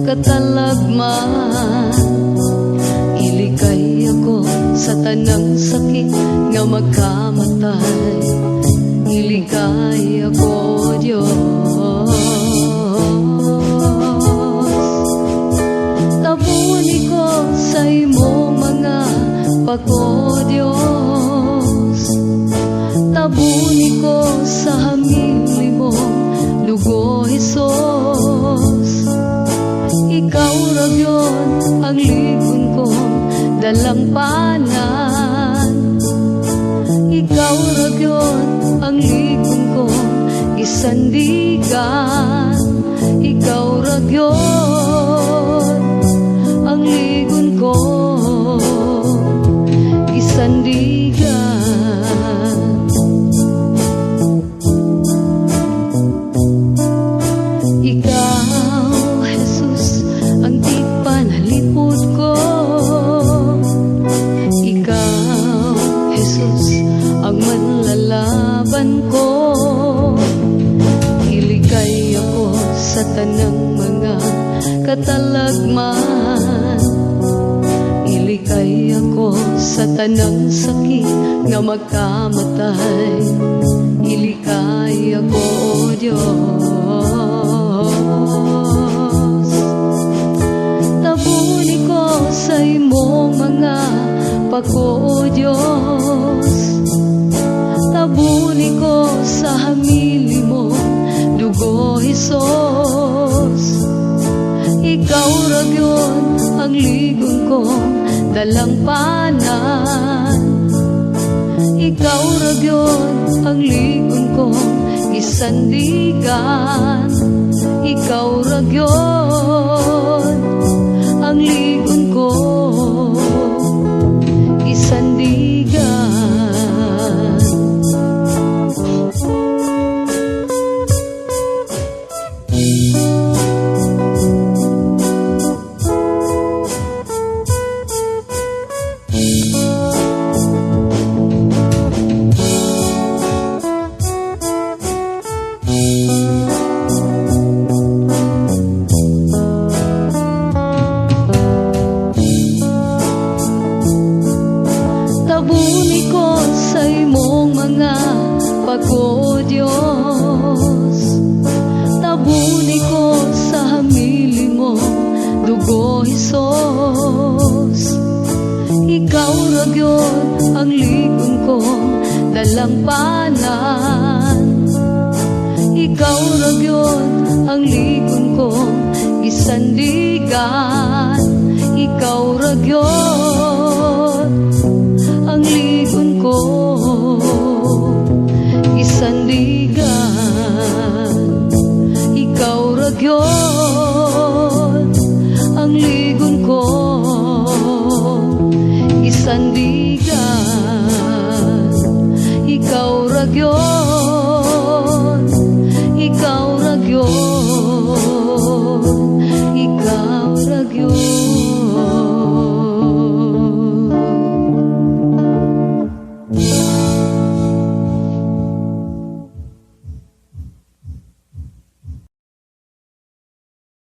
katalagman. Ilikay ako sa tanang sakit nga magkamatay. Ilikay ako, Diyos. Tabuni ko sa imo mga pako, Diyos. Tabuni ko sa hamili mo dugo, Hesus. Ikaw ragyon ang ligon ko dalang panan. Ikaw ragyon ang ligon ko isandigan. Ikaw ragyon ang ligon ko isandigan. Ikaw, Jesus, ang tipanalipod ko. Ikaw, Jesus, ang manlalaban ko. Ilikay ako sa tanang mga katalagman. Ilikay ako sa tanang sakit nga magkamatay. Ilikay ako, O Diyos. Tabuni ko sa imo mga pako, O Diyos. Tabuni ko sa hamili mo dugo, Hesus. Ikaw ragyon ang ligon ko dalang panan. Ikaw ragyon ang ligon ko isandigan. Ikaw ragyon ang ligon ko isandigan. Tabuni ko sa imong mga pako, Diyos. Tabuni ko sa hamili mo dugo, Hesus. Ikaw ragyon ang ligon ko dalang panan. Ikaw ragyon ang ligon ko isandigan. Ikaw ragyon ang ligon ko isandigan. Ikaw ragyon ang ligon ko isandigan. Ikaw ragyon